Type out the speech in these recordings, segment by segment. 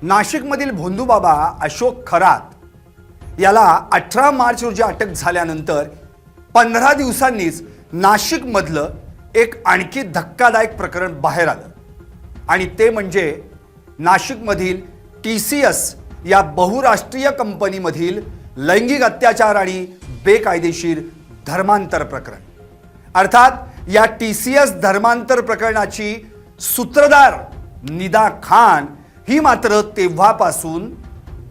नाशिकमधील भोंदूबाबा अशोक खरात याला 18 मार्च रोजी अटक झाल्यानंतर 15 दिवसांनीच नाशिकमधलं एक आणखी धक्कादायक प्रकरण बाहेर आलं आणि ते म्हणजे नाशिकमधील TCS या बहुराष्ट्रीय कंपनीमधील लैंगिक अत्याचार आणि बेकायदेशीर धर्मांतर प्रकरण। अर्थात या TCS धर्मांतर प्रकरणाची सूत्रधार निदा खान ही मात्र तेव्हापासून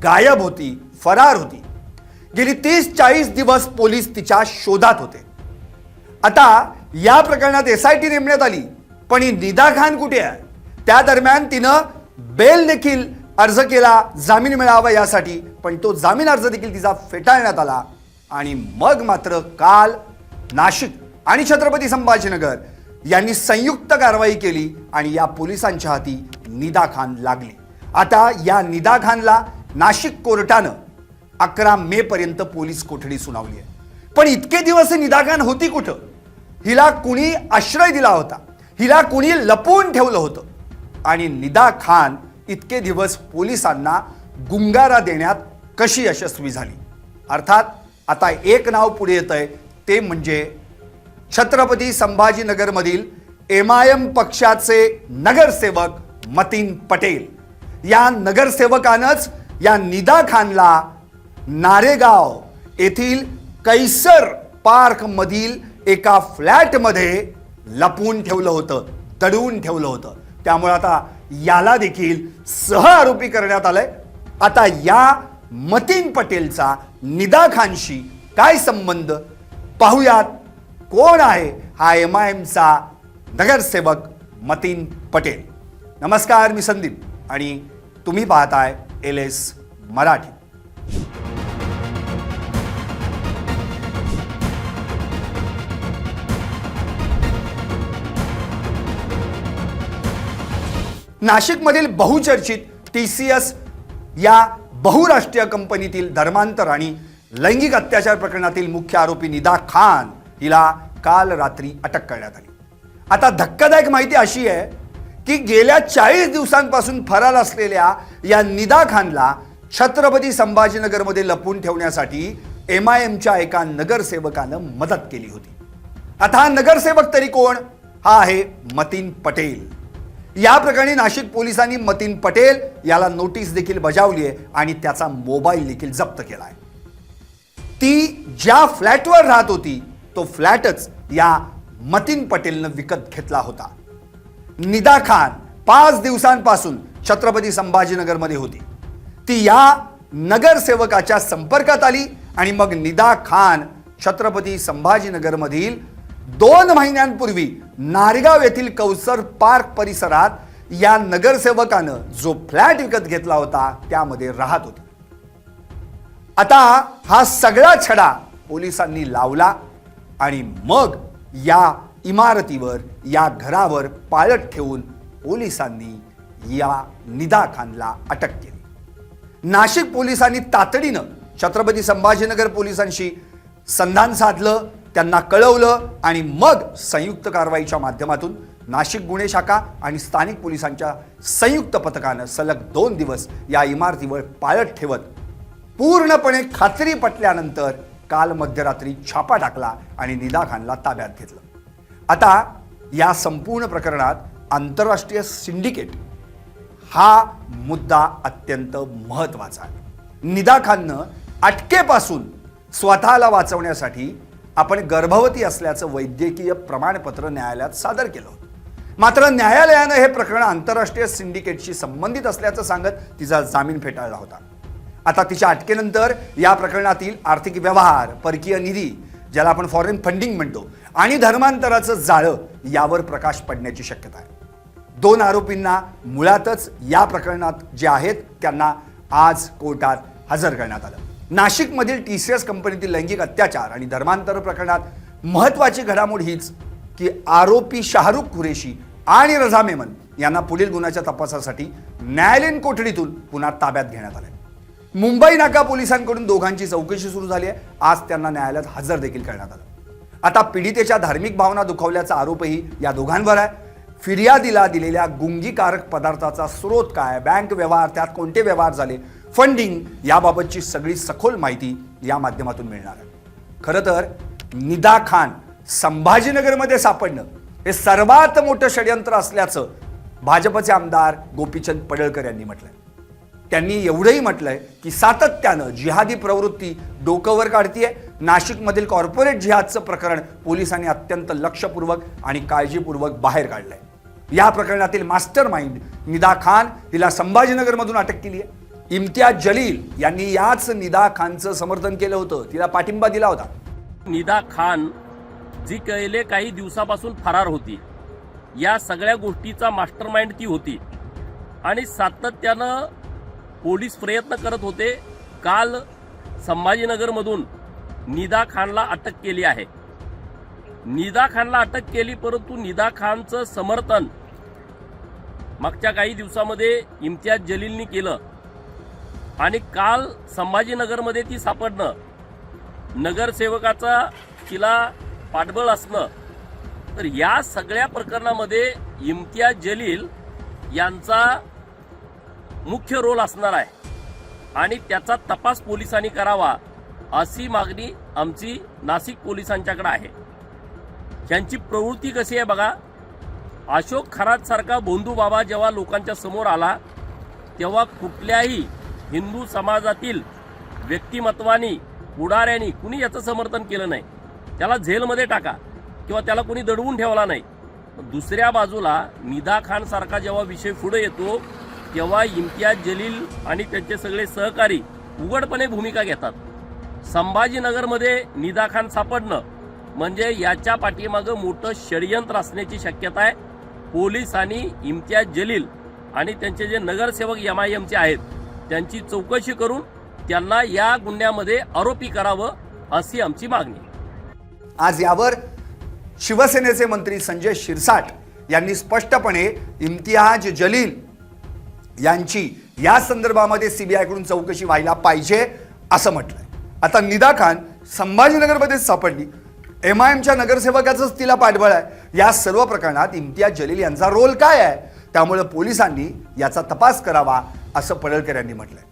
गायब होती, फरार होती। गेली 30-40 दिवस पोलीस तिच्या शोधात होते। आता या प्रकरणात SIT नेमण्यात आली, पण ही निदा खान कुठे आहे? त्या दरम्यान तिनं बेल देखील अर्ज केला जामीन मिळावा यासाठी, पण तो जामीन अर्ज देखील तिचा फेटाळण्यात आला आणि मग मात्र काल नाशिक आणि छत्रपती संभाजीनगर यांनी संयुक्त कारवाई केली आणि या पोलिसांच्या हाती निदा खान लागली। आता या निदा खानला नाशिक कोर्टानं 11 मे पर्यंत पोलीस कोठडी सुनावली आहे। पण इतके दिवस निदा खान होती कुठं? हिला कुणी आश्रय दिला होता? हिला कुणी लपवून ठेवलं होतं? आणि निदा खान इतके दिवस पोलिसांना गुंगारा देण्यात कशी यशस्वी झाली? अर्थात आता एक नाव पुढे येतंय, ते म्हणजे छत्रपती संभाजीनगरमधील MIM पक्षाचे नगरसेवक मतीन पटेल। या नगरसेवकानंच या निदा खानला नारेगाव येथील कैसर पार्क मधील एका फ्लॅटमध्ये लपवून ठेवलं होतं, दडवून ठेवलं होतं। त्यामुळे आता याला देखील सह आरोपी करण्यात आलंय। आता या मतीन पटेलचा निदा खानशी काय संबंध पाहूयात। कोण आहे हा MIMचा नगरसेवक मतीन पटेल? नमस्कार, मी संदीप आणि तुम्ही पाहताय LS मराठी। नाशिकमधील बहुचर्चित TCS या बहुराष्ट्रीय कंपनीतील धर्मांतर आणि लैंगिक अत्याचार प्रकरणातील मुख्य आरोपी निदा खान हिला काल रात्री अटक करण्यात आली। आता धक्कादायक माहिती अशी आहे की गेल्या 40 दिवसांपासून फरार असलेल्या या निदा खानला छत्रपती संभाजीनगरमध्ये लपवून ठेवण्यासाठी MIMच्या एका नगरसेवकानं मदत केली होती। आता हा नगरसेवक तरी कोण? हा आहे मतीन पटेल। या प्रकरणी नाशिक पोलिसांनी मतीन पटेल याला नोटीस देखील बजावली आहे आणि त्याचा मोबाईल देखील जप्त केला आहे। ती ज्या फ्लॅटवर राहत होती तो फ्लॅटच या मतीन पटेलनं विकत घेतला होता। निदा खान 5 दिवसांपासून छत्रपती संभाजीनगरमध्ये होती। ती या नगरसेवकाच्या संपर्कात आली आणि मग निदा खान छत्रपती संभाजीनगरमधील 2 महिन्यांपूर्वी नारेगाव येथील कैसर पार्क परिसरात या नगरसेवकानं जो फ्लॅट विकत घेतला होता त्यामध्ये राहत होती। आता हा सगळा छडा पोलिसांनी लावला आणि मग या इमारतीवर, या घरावर पाळत ठेवून पोलिसांनी या निदा खानला अटक केली। नाशिक पोलिसांनी तातडीनं छत्रपती संभाजीनगर पोलिसांशी संधान साधलं, त्यांना कळवलं आणि मग संयुक्त कारवाईच्या माध्यमातून नाशिक गुन्हे शाखा आणि स्थानिक पोलिसांच्या संयुक्त पथकानं सलग 2 दिवस या इमारतीवर पाळत ठेवत पूर्णपणे खात्री पटल्यानंतर काल मध्यरात्री छापा टाकला आणि निदा खानला ताब्यात घेतलं। आता या संपूर्ण प्रकरणात आंतरराष्ट्रीय सिंडिकेट हा मुद्दा अत्यंत महत्त्वाचा आहे। निदा खाननं अटकेपासून स्वतःला वाचवण्यासाठी आपण गर्भवती असल्याचं वैद्यकीय प्रमाणपत्र न्यायालयात सादर केलं होतं। मात्र न्यायालयानं हे प्रकरण आंतरराष्ट्रीय सिंडिकेटशी संबंधित असल्याचं सांगत तिचा जामीन फेटाळला होता। आता तिच्या अटकेनंतर या प्रकरणातील आर्थिक व्यवहार, परकीय निधी, ज्याला आपण फॉरेन फंडिंग म्हणतो, आणि धर्मांतराचं जाळं यावर प्रकाश पडण्याची शक्यता आहे। 2 आरोपींना मुळातच या प्रकरणात जे आहेत त्यांना आज कोर्टात हजर करण्यात आलं। नाशिकमधील TCS कंपनीतील लैंगिक अत्याचार आणि धर्मांतर प्रकरणात महत्त्वाची घडामोड हीच की आरोपी शाहरुख कुरेशी आणि रझा मेमन यांना पुढील गुन्ह्याच्या तपासासाठी न्यायालयीन कोठडीतून पुन्हा ताब्यात घेण्यात आले। मुंबई नाका पोलिसांकडून दोघांची चौकशी सुरू झाली आहे। आज त्यांना न्यायालयात हजर देखील करण्यात आलं। आता पीडितेच्या धार्मिक भावना दुखावल्याचा आरोपही या दोघांवर आहे। फिर्यादीला दिलेल्या गुंगीकारक पदार्थाचा स्रोत काय, बँक व्यवहार, त्यात कोणते व्यवहार झाले, फंडिंग याबाबतची सगळी सखोल माहिती या माध्यमातून मिळणार आहे. खरं तर निदा खान संभाजीनगरमध्ये सापडणं हे सर्वात मोठं षडयंत्र असल्याचं भाजपचे आमदार गोपीचंद पडळकर यांनी म्हटलंय. त्यांनी एवढंही म्हटलंय की सातत्यानं जिहादी प्रवृत्ती डोकंवर काढतीये. नाशिकमधील कॉर्पोरेट जिहादचं प्रकरण पोलिसांनी अत्यंत लक्षपूर्वक आणि काळजीपूर्वक बाहेर काढलंय. या प्रकरणातील मास्टर माइंड निदा खान हिला संभाजीनगरमधून अटक केली आहे. इम्तियाज जलील यांनी याच निदा खानचं समर्थन केलं होतं, तिला पाठिंबा दिला होता. निदा खान जी गेले काही दिवसापासून फरार होती, या सगळ्या गोष्टीचा मास्टरमाइंड ती होती आणि सातत्यानं पोलीस प्रयत्न करत होते. काल संभाजीनगरमधून निदा खानला अटक केली आहे. निदा खानला अटक केली, परंतु निदा खानचं समर्थन मागच्या काही दिवसामध्ये इम्तियाज जलीलनी केलं आणि काल संभाजीनगरमध्ये ती सापडणं, नगरसेवकाचा तिला पाठबळ असणं, तर या सगळ्या प्रकरणामध्ये इम्तियाज जलील यांचा मुख्य रोल असणार आहे आणि त्याचा तपास पोलिसांनी करावा अशी मागणी आमची नाशिक पोलिसांच्याकडे आहे. यांची प्रवृत्ती कशी आहे बघा. अशोक खरात सारखा भोंदू बाबा जेव्हा लोकांच्या समोर आला तेव्हा कुठल्याही हिंदू समाजातील व्यक्तिमत्वानी, पुढाऱ्यांनी कुणी याचं समर्थन केलं नाही. त्याला जेलमध्ये टाका किंवा त्याला कुणी दडवून ठेवला नाही. दुसऱ्या बाजूला निदा खान सारखा जेव्हा विषय पुढे येतो तेव्हा इम्तियाज जलील आणि त्यांचे सगळे सहकारी उघडपणे भूमिका घेतात. संभाजीनगरमध्ये निदा खान सापडणं म्हणजे याच्या पाठीमागं मोठं षडयंत्र असण्याची शक्यता आहे. पोलिसांनी इम्तियाज जलील आणि त्यांचे जे नगरसेवक MIMचे आहेत त्यांची चौकशी करून त्यांना या गुन्ह्यामध्ये आरोपी करावं अशी आमची मागणी. आज यावर शिवसेनेचे मंत्री संजय शिरसाट यांनी स्पष्टपणे इम्तियाज जलील यांची या संदर्भामध्ये सीबीआयकडून चौकशी व्हायला पाहिजे असं म्हटलंय. आता निदा खान संभाजीनगरमध्येच सापडली, MIMच्या नगरसेवकाचंच तिला पाठबळ आहे. या सर्व प्रकरणात इम्तियाज जलील यांचा रोल काय आहे, त्यामुळे पोलिसांनी याचा तपास करावा असं पडळकर यांनी म्हटलंय.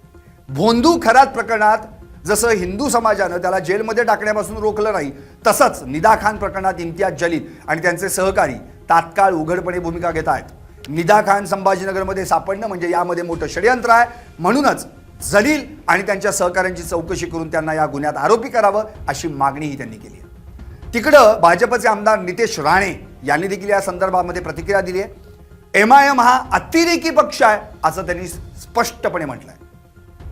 भोंदू खरात प्रकरणात जसं हिंदू समाजानं त्याला जेलमध्ये टाकण्यापासून रोखलं नाही, तसंच निदा खान प्रकरणात इम्तियाज जलील आणि त्यांचे सहकारी तात्काळ उघडपणे भूमिका घेत आहेत. निदा खान संभाजीनगरमध्ये सापडणं म्हणजे यामध्ये मोठं षडयंत्र आहे. म्हणूनच जलील आणि त्यांच्या सहकाऱ्यांची चौकशी करून त्यांना या गुन्ह्यात आरोपी करावं अशी मागणीही त्यांनी केली आहे. तिकडं भाजपचे आमदार नितेश राणे यांनी देखील या संदर्भामध्ये प्रतिक्रिया दिली आहे. MIM हा अतिरेकी पक्ष आहे असं त्यांनी स्पष्टपणे म्हटलंय.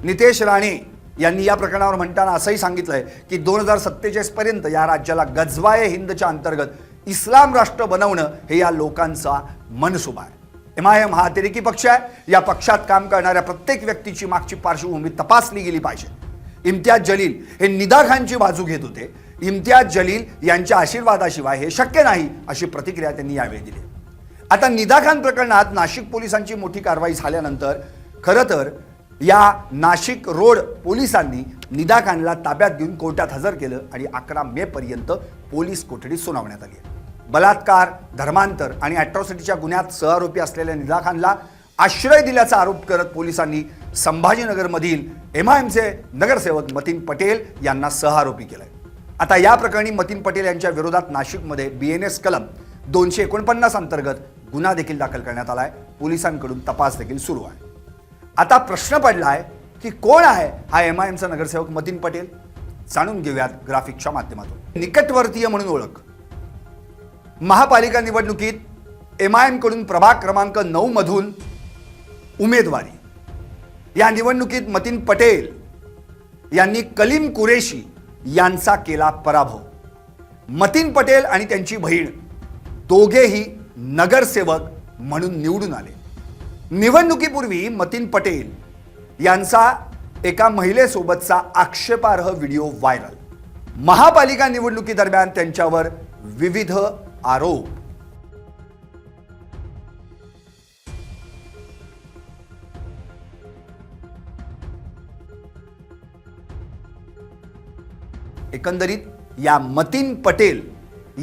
नितेश राणे यांनी या प्रकरणावर म्हणताना असंही सांगितलंय की 2047 पर्यंत या राज्याला गजवाये हिंदच्या अंतर्गत इस्लाम राष्ट्र बनवणं हे या लोकांचा मनसुबा आहे. MIM हा अतिरेकी पक्ष आहे. या पक्षात काम करणाऱ्या प्रत्येक व्यक्तीची मागची पार्श्वभूमी तपासली गेली पाहिजे. इम्तियाज जलील हे निदा खानची बाजू घेत होते. इम्तियाज जलील यांच्या आशीर्वादाशिवाय हे शक्य नाही अशी प्रतिक्रिया त्यांनी यावेळी दिली. आता निदा खान प्रकरणात नाशिक पोलिसांची मोठी कारवाई झाल्यानंतर खरं तर या नाशिक रोड पोलिसांनी निदा खानला ताब्यात घेऊन कोर्टात हजर केलं आणि 11 मे पर्यंत पोलीस कोठडी सुनावण्यात आली. बलात्कार, धर्मांतर आणि अॅट्रॉसिटीच्या गुन्ह्यात सहआरोपी असलेल्या निदा खानला आश्रय दिल्याचा आरोप करत पोलिसांनी संभाजीनगरमधील MIMचे नगरसेवक मतीन पटेल यांना सहआरोपी केलंय. आता या प्रकरणी मतीन पटेल यांच्या विरोधात नाशिकमध्ये BNS कलम 249 अंतर्गत गुन्हा देखील दाखल करण्यात आलाय. पोलिसांकडून तपास देखील सुरू आहे. आता प्रश्न पडलाय की कोण आहे हा MIMचा नगरसेवक मतीन पटेल? जाणून घेऊयात ग्राफिकच्या माध्यमातून. निकटवर्तीय म्हणून ओळख. महापालिका निवडणुकीत MIM कडून प्रभाग क्रमांक 9 मधून उमेदवारी. या निवडणुकीत मतीन पटेल यांनी कलीम कुरेशी यांचा केला पराभव. मतीन पटेल आणि त्यांची बहीण दोघेही नगरसेवक म्हणून निवडून आले. निवडणुकीपूर्वी मतीन पटेल यांचा एका महिलेसोबतचा आक्षेपार्ह व्हिडिओ व्हायरल. महापालिका निवडणुकीदरम्यान त्यांच्यावर विविध आरोप. एकंदरीत या मतीन पटेल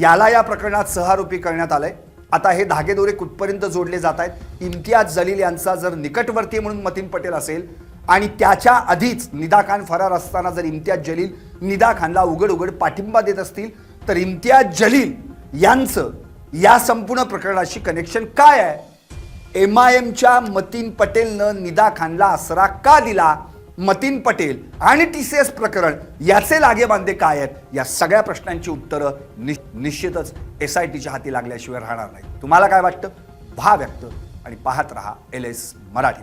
याला या प्रकरणात सहआरोपी करण्यात आलंय. आता हे धागेदोरे कुठपर्यंत जोडले जात आहेत? इम्तियाज जलील यांचा जर निकटवर्तीय म्हणून मतीन पटेल असेल आणि त्याच्या आधीच निदा खान फरार असताना जर इम्तियाज जलील निदा खानला उघड उघड पाठिंबा देत असतील तर इम्तियाज जलील यांचं या संपूर्ण प्रकरणाशी कनेक्शन काय आहे? MIMच्या मतीन पटेलनं निदा खानला आसरा का दिला? मतीन पटेल आणि TCS प्रकरण याचे लागेबांधे काय आहेत? या सगळ्या प्रश्नांची उत्तरं निश्चितच SITच्या हाती लागल्याशिवाय राहणार नाही. तुम्हाला काय वाटतं? व्हा व्यक्त आणि पाहत रहा LS मराठी.